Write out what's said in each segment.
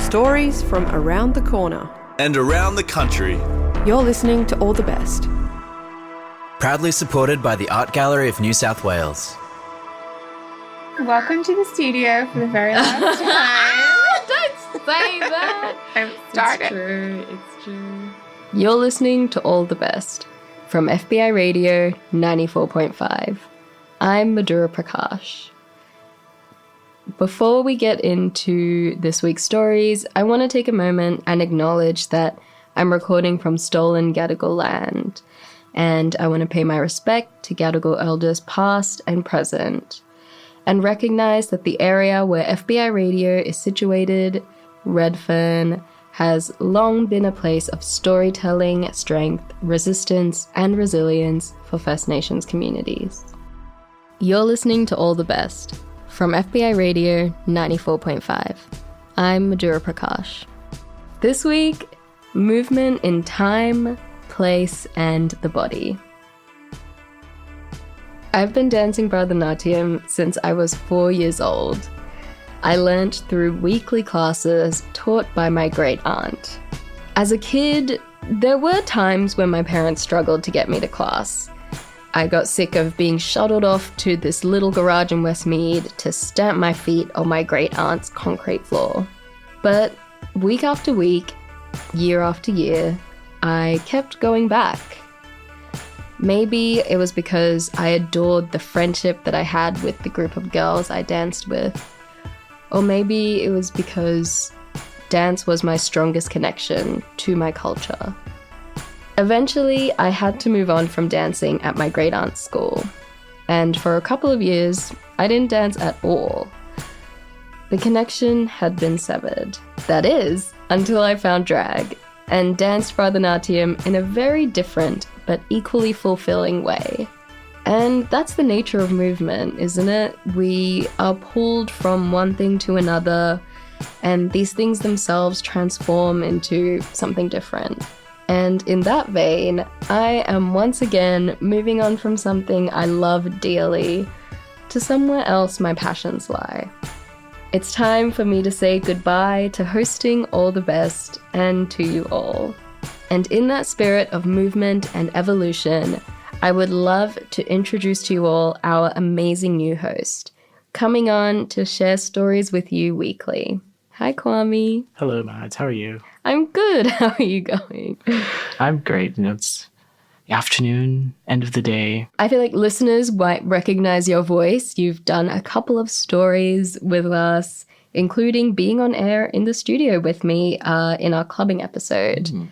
Stories from around the corner. And around the country. You're listening to All the Best. Proudly supported by the Art Gallery of New South Wales. Welcome to the studio for the very last time. Don't say that. I'm started. It's true. You're listening to All the Best from FBI Radio 94.5. I'm Madhuraa Prakash. Before we get into this week's stories, I want to take a moment and acknowledge that I'm recording from stolen Gadigal land, and I want to pay my respect to Gadigal elders past and present, and recognize that the area where FBI Radio is situated, Redfern, has long been a place of storytelling, strength, resistance, and resilience for First Nations communities. You're listening to All the Best from FBI Radio 94.5. I'm Madhuraa Prakash. This week, movement in time, place, and the body. I've been dancing Bharatanatyam since I was 4 years old. I learnt through weekly classes taught by my great aunt. As a kid, there were times when my parents struggled to get me to class. I got sick of being shuttled off to this little garage in Westmead to stamp my feet on my great aunt's concrete floor. But week after week, year after year, I kept going back. Maybe it was because I adored the friendship that I had with the group of girls I danced with. Or maybe it was because dance was my strongest connection to my culture. Eventually, I had to move on from dancing at my great aunt's school. And for a couple of years, I didn't dance at all. The connection had been severed. That is, until I found drag and danced Bharatanatyam in a very different but equally fulfilling way. And that's the nature of movement, isn't it? We are pulled from one thing to another, and these things themselves transform into something different. And in that vein, I am once again moving on from something I love dearly to somewhere else my passions lie. It's time for me to say goodbye to hosting All the Best and to you all. And in that spirit of movement and evolution, I would love to introduce to you all our amazing new host, coming on to share stories with you weekly. Hi, Kwame. Hello, Mads. How are you? I'm good. How are you going? I'm great. It's the afternoon, end of the day. I feel like listeners might recognize your voice. You've done a couple of stories with us, including being on air in the studio with me in our clubbing episode. Mm-hmm.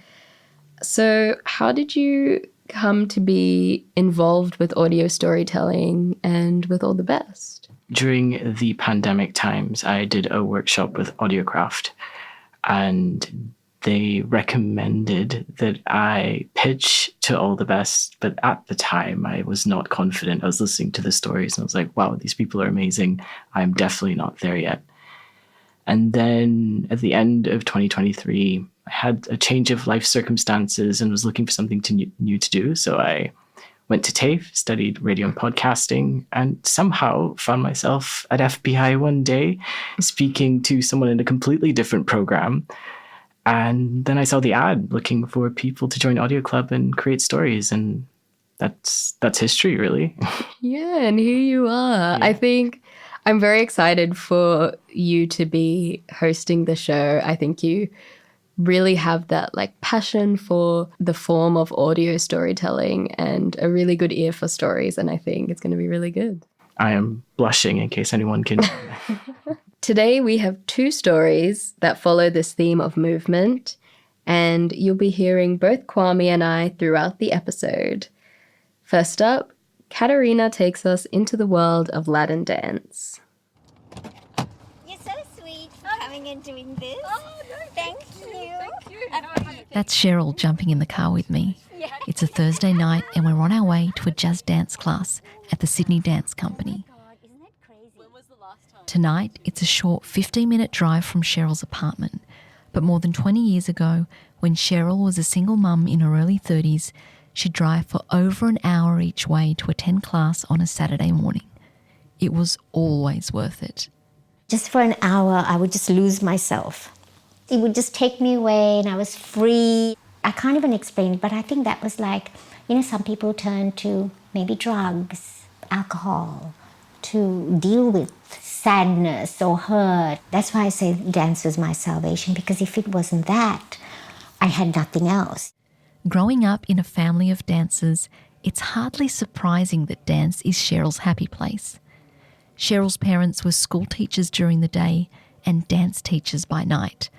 So how did you come to be involved with audio storytelling and with All the Best? During the pandemic times, I did a workshop with Audiocraft, and they recommended that I pitch to All the Best, but at the time I was not confident. I was listening to the stories and I was like, wow, these people are amazing. I'm definitely not there yet. And then at the end of 2023, I had a change of life circumstances and was looking for something new to do. So I went to TAFE, studied radio and podcasting, and somehow found myself at FBI one day speaking to someone in a completely different program. And then I saw the ad looking for people to join Audio Club and create stories. And that's history, really. Yeah, and here you are. Yeah. I think I'm very excited for you to be hosting the show. I think you really have that passion for the form of audio storytelling and a really good ear for stories. And I think it's going to be really good. I am blushing in case anyone can. Today we have two stories that follow this theme of movement, and you'll be hearing both Kwame and I throughout the episode. First up, Catarina takes us into the world of Latin dance. You're so sweet for coming and doing this. Oh, no, thank you. That's Cheryl jumping in the car with me. It's a Thursday night and we're on our way to a jazz dance class at the Sydney Dance Company. Tonight, it's a short 15-minute drive from Cheryl's apartment. But more than 20 years ago, when Cheryl was a single mum in her early 30s, she'd drive for over an hour each way to attend class on a Saturday morning. It was always worth it. Just for an hour, I would just lose myself It would just take me away and I was free. I can't even explain it, but I think that was like, some people turn to maybe drugs, alcohol, to deal with sadness or hurt. That's why I say dance was my salvation, because if it wasn't that, I had nothing else. Growing up in a family of dancers, it's hardly surprising that dance is Cheryl's happy place. Cheryl's parents were school teachers during the day and dance teachers by night.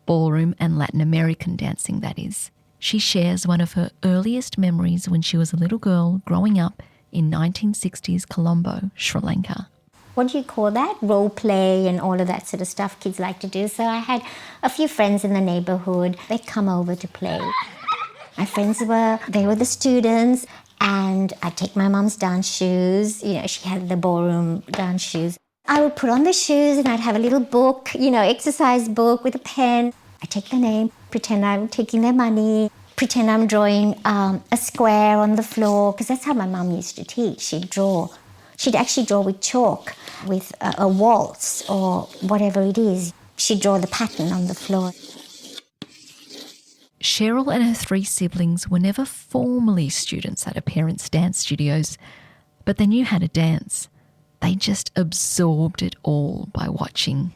Ballroom and Latin American dancing, that is. She shares one of her earliest memories when she was a little girl growing up in 1960s Colombo, Sri Lanka. What do you call that? Role play and all of that sort of stuff kids like to do. So I had a few friends in the neighborhood. They'd come over to play. My friends they were the students, and I'd take my mom's dance shoes. She had the ballroom dance shoes. I would put on the shoes and I'd have a little book, exercise book with a pen. I'd take their name, pretend I'm taking their money, pretend I'm drawing a square on the floor, because that's how my mum used to teach. She'd actually draw with chalk, with a waltz or whatever it is. She'd draw the pattern on the floor. Cheryl and her 3 siblings were never formally students at her parents' dance studios, but they knew how to dance. They just absorbed it all by watching.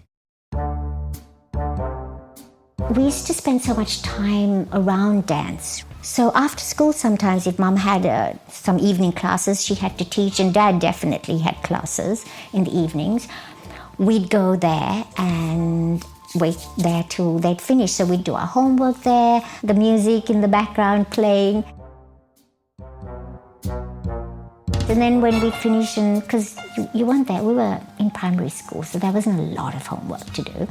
We used to spend so much time around dance. So after school sometimes, if Mum had some evening classes she had to teach, and Dad definitely had classes in the evenings, we'd go there and wait there till they'd finish. So we'd do our homework there, the music in the background playing. And then when we'd finish, because you weren't there, we were in primary school, so there wasn't a lot of homework to do.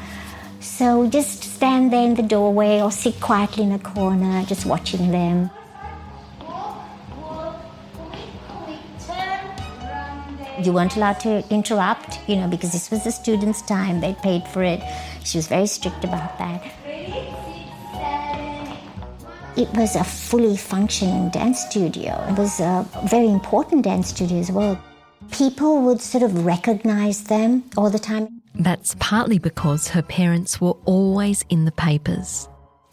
So just stand there in the doorway or sit quietly in a corner, just watching them. You weren't allowed to interrupt, because this was the students' time. They paid for it. She was very strict about that. It was a fully functioning dance studio. It was a very important dance studio as well. People would sort of recognize them all the time. That's partly because her parents were always in the papers.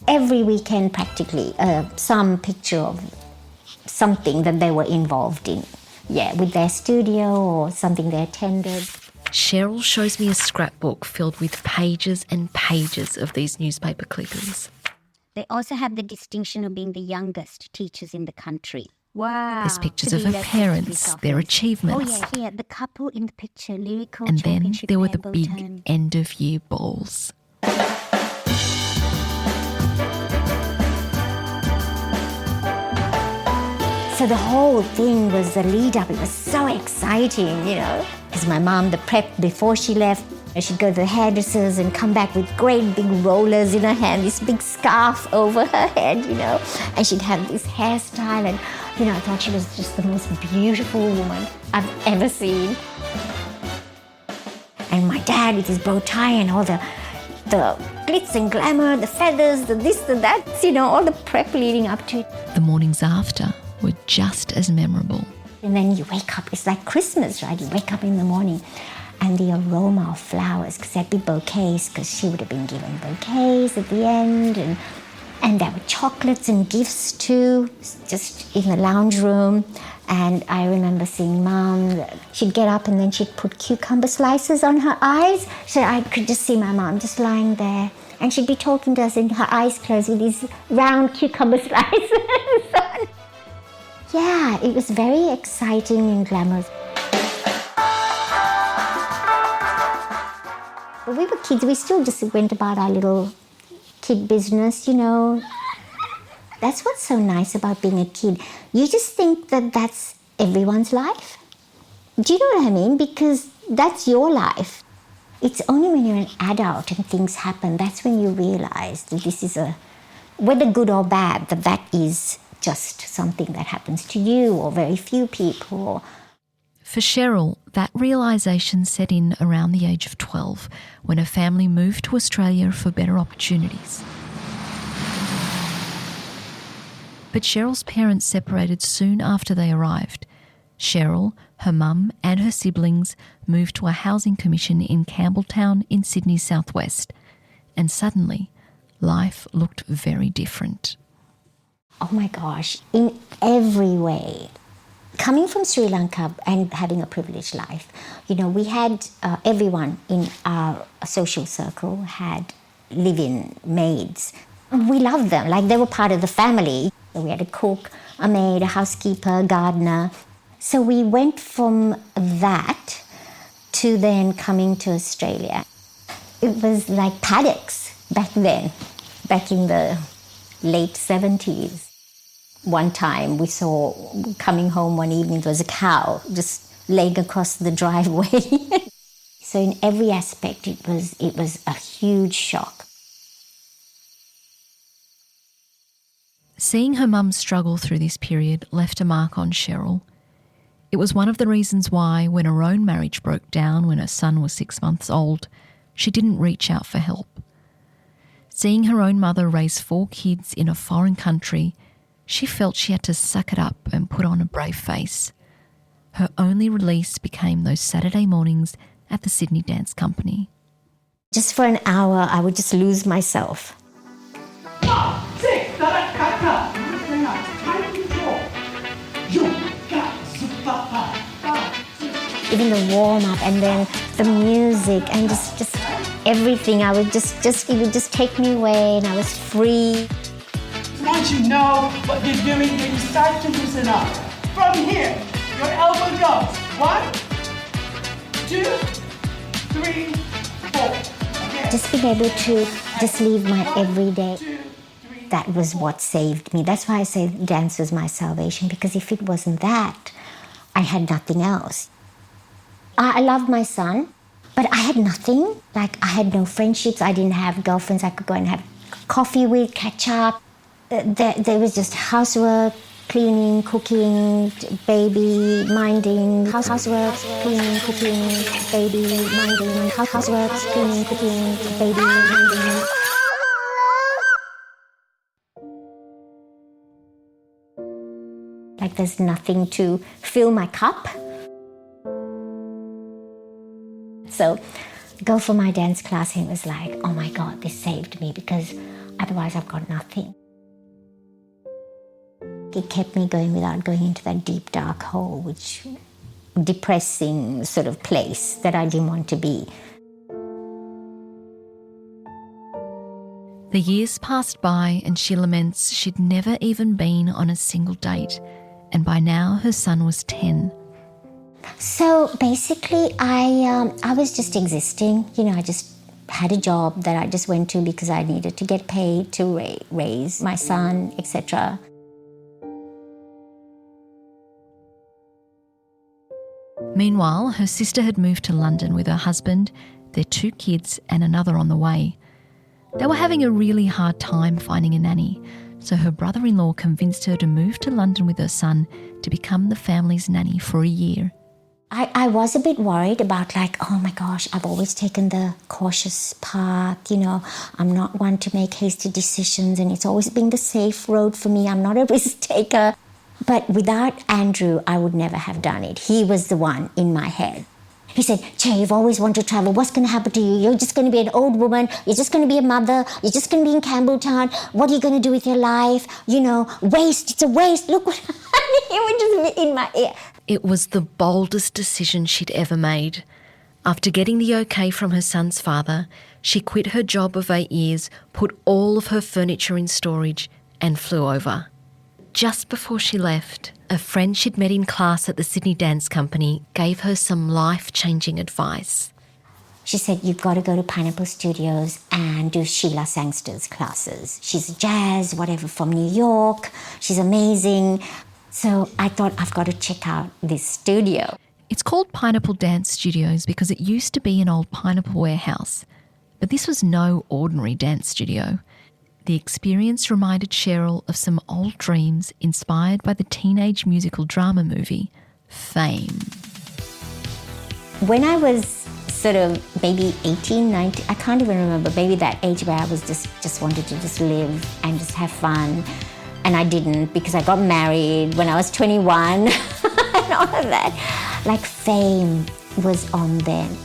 Every weekend, practically, some picture of something that they were involved in. Yeah, with their studio or something they attended. Cheryl shows me a scrapbook filled with pages and pages of these newspaper clippings. They also have the distinction of being the youngest teachers in the country. Wow. There's pictures of her parents, their achievements. Oh yeah, here, the couple in the picture, lyrical and then championship there were the pair, big baton. end-of-year balls. So the whole thing was the lead-up. It was so exciting, Because my mom, the prep before she left, she'd go to the hairdressers and come back with great big rollers in her hand, this big scarf over her head, And she'd have this hairstyle and, I thought she was just the most beautiful woman I've ever seen. And my dad with his bow tie and all the glitz and glamour, the feathers, the this, the that, all the prep leading up to it. The mornings after were just as memorable. And then you wake up, it's like Christmas, right? You wake up in the morning and the aroma of flowers, because there'd be bouquets, because she would have been given bouquets at the end. And there were chocolates and gifts too, just in the lounge room. And I remember seeing Mum, she'd get up and then she'd put cucumber slices on her eyes. So I could just see my mum just lying there. And she'd be talking to us and her eyes closed with these round cucumber slices. Yeah, it was very exciting and glamorous. When we were kids, we still just went about our little kid business, That's what's so nice about being a kid. You just think that that's everyone's life. Do you know what I mean? Because that's your life. It's only when you're an adult and things happen, that's when you realize that this is whether good or bad, that is just something that happens to you or very few people. For Cheryl, that realisation set in around the age of 12 when her family moved to Australia for better opportunities. But Cheryl's parents separated soon after they arrived. Cheryl, her mum and her siblings moved to a housing commission in Campbelltown in Sydney's southwest. And suddenly, life looked very different. Oh my gosh, in every way. Coming from Sri Lanka and having a privileged life, we had everyone in our social circle had live-in maids. We loved them, like they were part of the family. We had a cook, a maid, a housekeeper, gardener. So we went from that to then coming to Australia. It was like paddocks back then, back in the late 70s. One time we saw, coming home one evening, there was a cow just laying across the driveway. So in every aspect, it was a huge shock. Seeing her mum struggle through this period left a mark on Cheryl. It was one of the reasons why, when her own marriage broke down when her son was 6 months old, she didn't reach out for help. Seeing her own mother raise 4 kids in a foreign country, she felt she had to suck it up and put on a brave face. Her only release became those Saturday mornings at the Sydney Dance Company. Just for an hour, I would just lose myself. Even the warm-up and then the music and just everything, it would just take me away and I was free. Once you know what you're doing, then you start to loosen up. From here, your elbow goes. 1, 2, 3, 4. Again. Just being able to just live my everyday. That was what saved me. That's why I say dance was my salvation, because if it wasn't that, I had nothing else. I loved my son, but I had nothing. Like, I had no friendships. I didn't have girlfriends I could go and have coffee with, catch up. There was just housework, cleaning, cooking, baby, minding, housework, cleaning, cooking, baby, minding, housework, cleaning, cooking, baby, minding. Like, there's nothing to fill my cup. So, go for my dance class, and it was like, oh my God, this saved me, because otherwise I've got nothing. It kept me going without going into that deep, dark hole, which depressing sort of place that I didn't want to be. The years passed by and she laments she'd never even been on a single date, and by now her son was 10. So basically I was just existing. I just had a job that I just went to because I needed to get paid to raise my son, etc. Meanwhile, her sister had moved to London with her husband, their 2 kids and another on the way. They were having a really hard time finding a nanny, so her brother-in-law convinced her to move to London with her son to become the family's nanny for a year. I was a bit worried about, like, oh my gosh, I've always taken the cautious path, I'm not one to make hasty decisions, and it's always been the safe road for me. I'm not a risk taker. But without Andrew, I would never have done it. He was the one in my head. He said, Che, you've always wanted to travel. What's going to happen to you? You're just going to be an old woman. You're just going to be a mother. You're just going to be in Campbelltown. What are you going to do with your life? Waste. It's a waste. Look what he would just be in my ear. It was the boldest decision she'd ever made. After getting the okay from her son's father, she quit her job of 8 years, put all of her furniture in storage and flew over. Just before she left, a friend she'd met in class at the Sydney Dance Company gave her some life-changing advice. She said, you've got to go to Pineapple Studios and do Sheila Sangster's classes. She's jazz, whatever, from New York. She's amazing. So I thought, I've got to check out this studio. It's called Pineapple Dance Studios because it used to be an old pineapple warehouse. But this was no ordinary dance studio. The experience reminded Cheryl of some old dreams inspired by the teenage musical drama movie, Fame. When I was sort of maybe 18, 19, I can't even remember, maybe that age where I was just wanted to just live and just have fun. And I didn't, because I got married when I was 21 and all of that. Like, Fame was on then.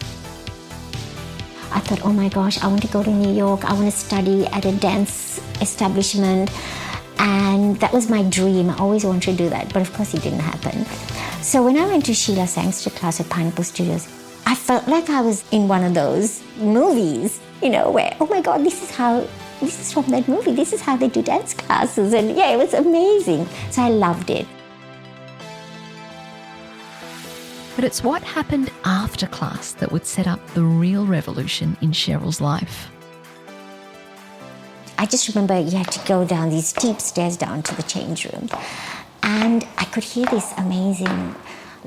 I thought, oh my gosh, I want to go to New York. I want to study at a dance establishment. And that was my dream. I always wanted to do that, but of course it didn't happen. So when I went to Sheila Sangster class at Pineapple Studios, I felt like I was in one of those movies, where, oh my God, this is from that movie. This is how they do dance classes. And yeah, it was amazing. So I loved it. But it's what happened after class that would set up the real revolution in Cheryl's life. I just remember you had to go down these steep stairs down to the change room. And I could hear this amazing,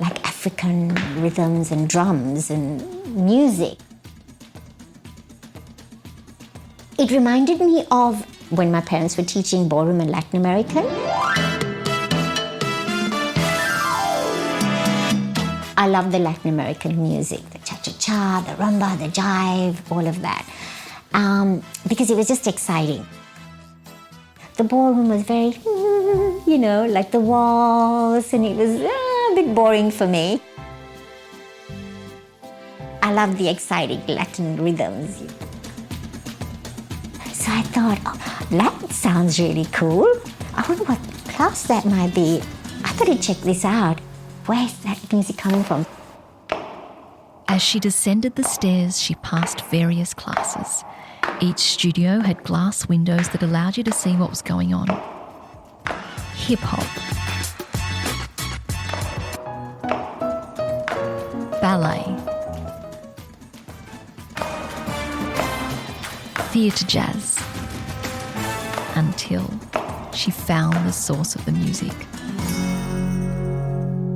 African rhythms and drums and music. It reminded me of when my parents were teaching ballroom and Latin American. I love the Latin American music, the cha-cha-cha, the rumba, the jive, all of that. Because it was just exciting. The ballroom was very, like the waltz, and it was a bit boring for me. I love the exciting Latin rhythms. So I thought, oh, that sounds really cool. I wonder what class that might be. I gotta check this out. Where's that music coming from? As she descended the stairs, she passed various classes. Each studio had glass windows that allowed you to see what was going on. Hip-hop, ballet, theatre jazz, until she found the source of the music.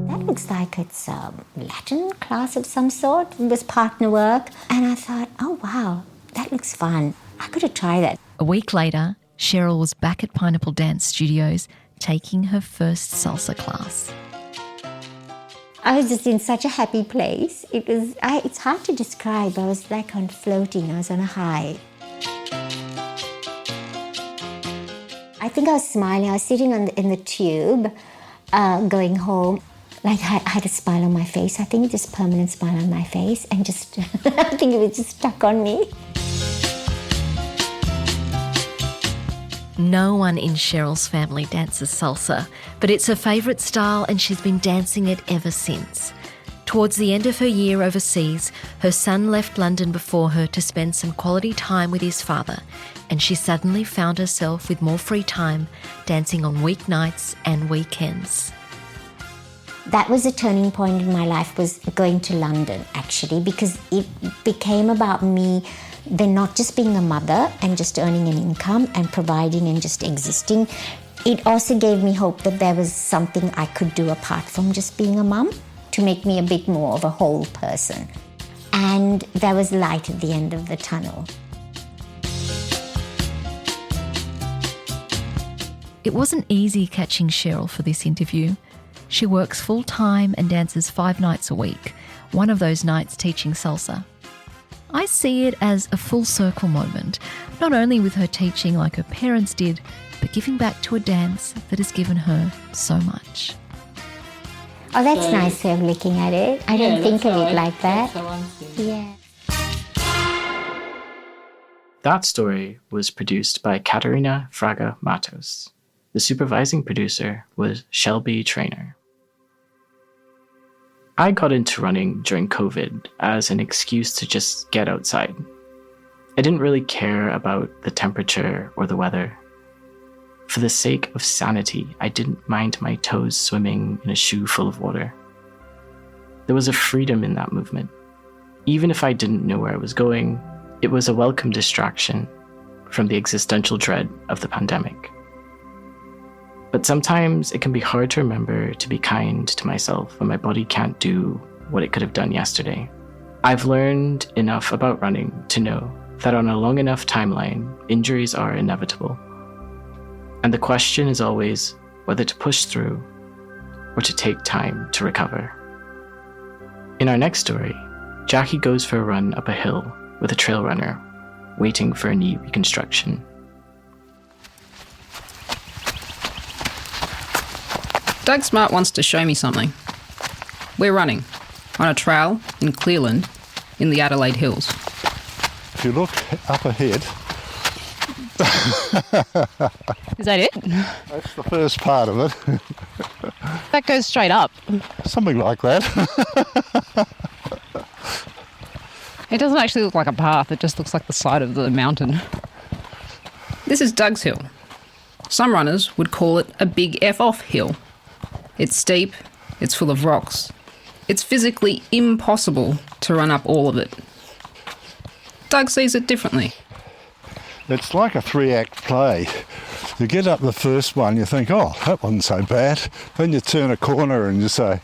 That looks like it's a Latin class of some sort. It was partner work. And I thought, oh wow, that looks fun. I could have tried that. A week later, Cheryl was back at Pineapple Dance Studios taking her first salsa class. I was just in such a happy place. It's hard to describe. I was like on floating. I was on a high. I think I was smiling. I was sitting in the tube, going home. I had a smile on my face. I think just permanent smile on my face, and just I think it was just stuck on me. No one in Cheryl's family dances salsa, but it's her favourite style and she's been dancing it ever since. Towards the end of her year overseas, her son left London before her to spend some quality time with his father, and she suddenly found herself with more free time, dancing on weeknights and weekends. That was a turning point in my life, was going to London, actually, because it became about me then not just being a mother and just earning an income and providing and just existing. It also gave me hope that there was something I could do apart from just being a mum to make me a bit more of a whole person. And there was light at the end of the tunnel. It wasn't easy catching Cheryl for this interview. She works full-time and dances 5 nights a week, one of those nights teaching salsa. I see it as a full circle moment, not only with her teaching like her parents did, but giving back to a dance that has given her so much. Oh, that's nice way of looking at it. I didn't think of it like that. Yeah. That story was produced by Catarina, Fraga, Matos. The supervising producer was Shelby Trainer. I got into running during COVID as an excuse to just get outside. I didn't really care about the temperature or the weather. For the sake of sanity, I didn't mind my toes swimming in a shoe full of water. There was a freedom in that movement. Even if I didn't know where I was going, it was a welcome distraction from the existential dread of the pandemic. But sometimes it can be hard to remember to be kind to myself when my body can't do what it could have done yesterday. I've learned enough about running to know that on a long enough timeline, injuries are inevitable. And the question is always whether to push through or to take time to recover. In our next story, Jackie goes for a run up a hill with a trail runner, waiting for a knee reconstruction. Doug Smart wants to show me something. We're running on a trail in Cleveland in the Adelaide Hills. if you look up ahead... Is that it? That's the first part of it. That goes straight up. Something like that. It doesn't actually look like a path, it just looks like the side of the mountain. This is Doug's Hill. Some runners would call it a big F-off hill. It's steep, it's full of rocks. It's physically impossible to run up all of it. Doug sees it differently. It's like a 3-act play. You get up the first one, you think, oh, that wasn't so bad. Then you turn a corner and you say,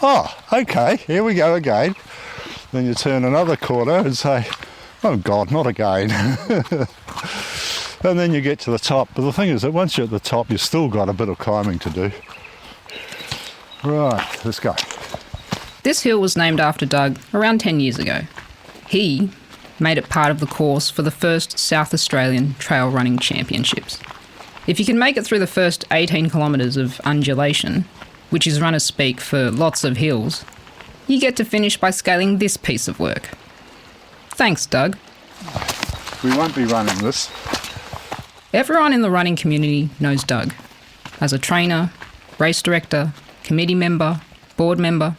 oh, okay, here we go again. Then you turn another corner and say, oh God, not again. And then you get to the top. But the thing is that once you're at the top, you've still got a bit of climbing to do. Right, let's go. This hill was named after Doug around 10 years ago. He made it part of the course for the first South Australian Trail Running Championships. If you can make it through the first 18 kilometres of undulation, which is runners speak for lots of hills, you get to finish by scaling this piece of work. Thanks, Doug. We won't be running this. Everyone in the running community knows Doug as a trainer, race director, committee member, board member,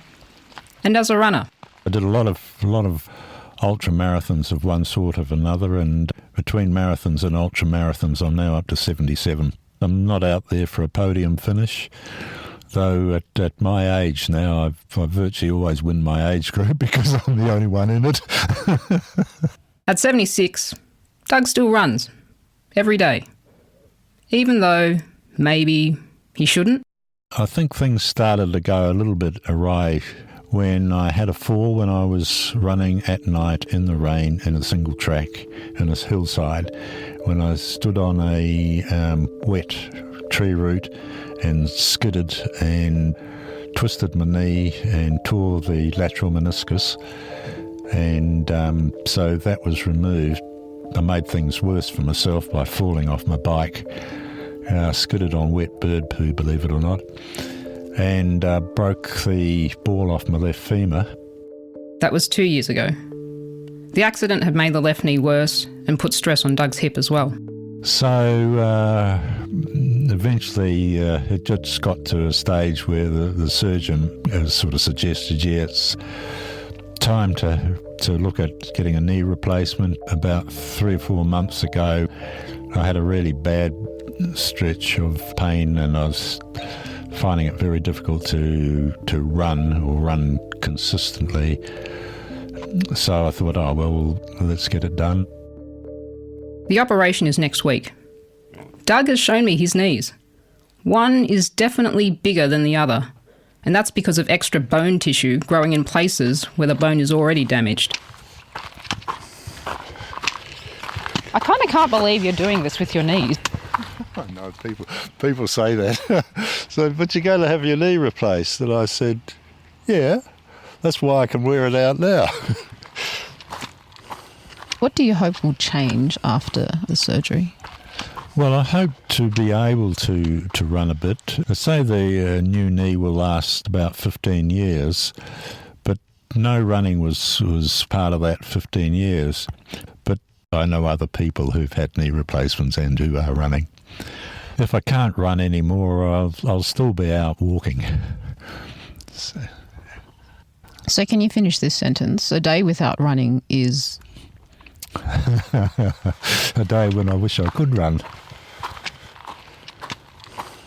and as a runner. I did a lot of ultra marathons of one sort or another, and between marathons and ultra marathons I'm now up to 77. I'm not out there for a podium finish, though at my age now I virtually always win my age group because I'm the only one in it. At 76, Doug still runs every day, even though maybe he shouldn't. I think things started to go a little bit awry when I had a fall when I was running at night in the rain in a single track in a hillside, when I stood on a wet tree root and skidded and twisted my knee and tore the lateral meniscus, and so that was removed. I made things worse for myself by falling off my bike. Skidded on wet bird poo, believe it or not, and broke the ball off my left femur. That was 2 years ago. The accident had made the left knee worse and put stress on Doug's hip as well. So eventually it just got to a stage where the surgeon sort of suggested, yeah, it's time to look at getting a knee replacement. About 3 or 4 months ago, I had a really bad stretch of pain and I was finding it very difficult to run consistently. So I thought, oh, well, let's get it done. The operation is next week. Doug has shown me his knees. One is definitely bigger than the other, and that's because of extra bone tissue growing in places where the bone is already damaged. I kind of can't believe you're doing this with your knees. I know people say that. So, but you're going to have your knee replaced. And I said, yeah, that's why I can wear it out now. What do you hope will change after the surgery? Well, I hope to be able to run a bit. I say the new knee will last about 15 years, but no running was part of that 15 years. But I know other people who've had knee replacements and who are running. If I can't run anymore, I'll still be out walking. So can you finish this sentence? A day without running is... a day when I wish I could run.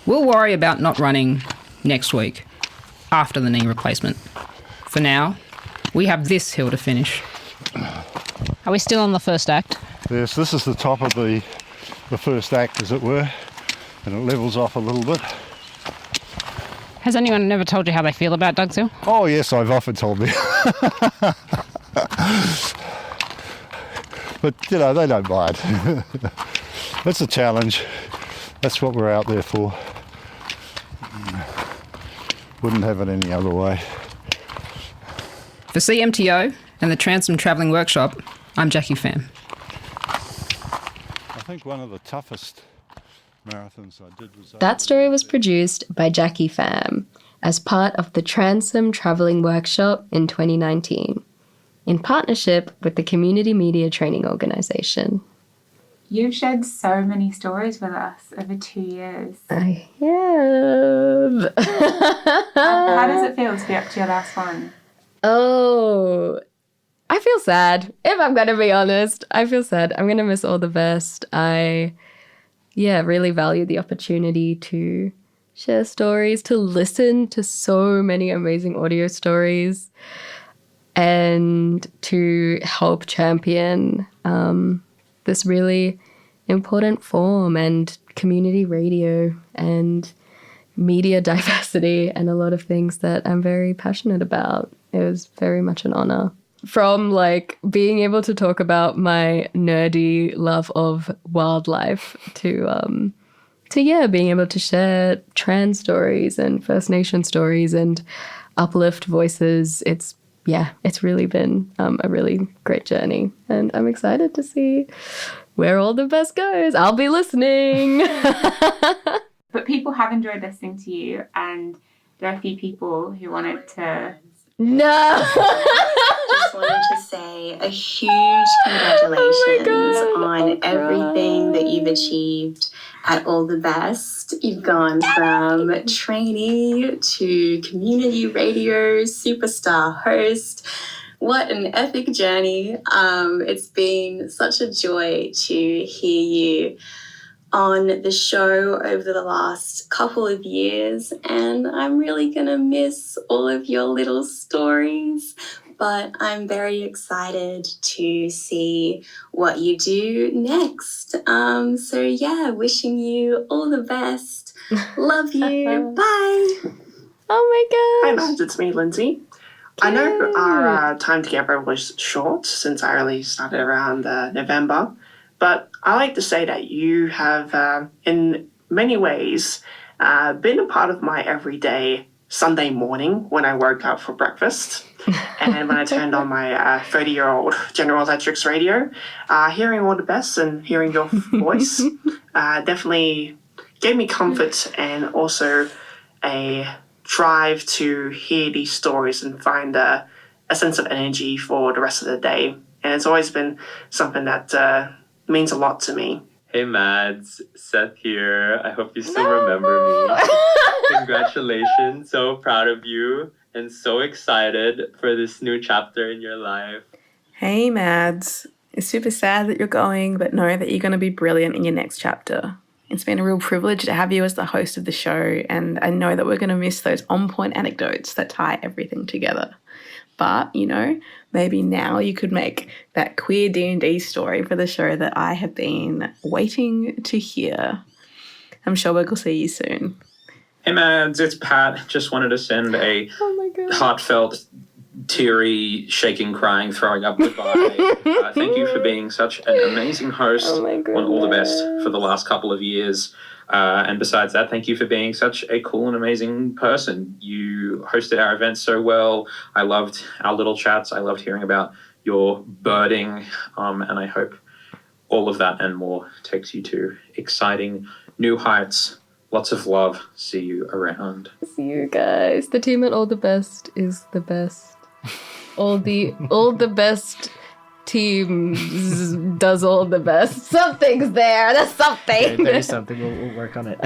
We'll worry about not running next week, after the knee replacement. For now, we have this hill to finish. Are we still on the first act? Yes, this is the top of the first act, as it were, and it levels off a little bit. Has anyone never told you how they feel about Doug's Hill? Oh yes, I've often told me. But, you know, they don't mind. That's a challenge. That's what we're out there for. Wouldn't have it any other way. For CMTO and the Transom Travelling Workshop, I'm Jackie Pham. I think one of the toughest marathons I did was... That story was produced by Jackie Pham as part of the Transom Travelling Workshop in 2019. in partnership with the Community Media Training Organisation. You've shared so many stories with us over 2 years. I have. How does it feel to be up to your last one? Oh, I feel sad. If I'm going to be honest, I feel sad. I'm going to miss all the best. I really value the opportunity to share stories, to listen to so many amazing audio stories, and to help champion this really important form and community radio and media diversity and a lot of things that I'm very passionate about. It was very much an honor. From like being able to talk about my nerdy love of wildlife to being able to share trans stories and First Nation stories and uplift voices. It's really been a really great journey, and I'm excited to see where all the best goes. I'll be listening. But people have enjoyed listening to you, and there are a few people who wanted to... No! Just wanted to say a huge congratulations on everything that you've achieved at All the Best. You've gone from trainee to community radio superstar host. What an epic journey. It's been such a joy to hear you on the show over the last couple of years, and I'm really going to miss all of your little stories, but I'm very excited to see what you do next. Wishing you all the best. Love you. Bye. Oh my gosh. Hi, Mads. It's me, Lindsay. I know our time together was short since I really started around November, but I like to say that you have, in many ways, been a part of my everyday Sunday morning when I woke up for breakfast. And when I turned on my 30-year-old General Electric's radio, hearing All the Best and hearing your voice definitely gave me comfort and also a drive to hear these stories and find a sense of energy for the rest of the day. And it's always been something that means a lot to me. Hey Mads, Seth here. I hope you still remember me. Congratulations, so proud of you and so excited for this new chapter in your life. Hey Mads, it's super sad that you're going, but know that you're going to be brilliant in your next chapter. It's been a real privilege to have you as the host of the show, and I know that we're going to miss those on-point anecdotes that tie everything together. But, maybe now you could make that queer D&D story for the show that I have been waiting to hear. I'm sure we'll see you soon. Hey Mads, it's Pat. Just wanted to send a heartfelt, teary, shaking, crying, throwing up goodbye. Thank you for being such an amazing host on All the Best for the last couple of years. And besides that, thank you for being such a cool and amazing person. You hosted our events so well. I loved our little chats. I loved hearing about your birding. And I hope all of that and more takes you to exciting new heights. Lots of love. See you around. See you guys. The team at All the Best is the best. All the best teams does all the best. Something's there. There's something. There's something. We'll work on it.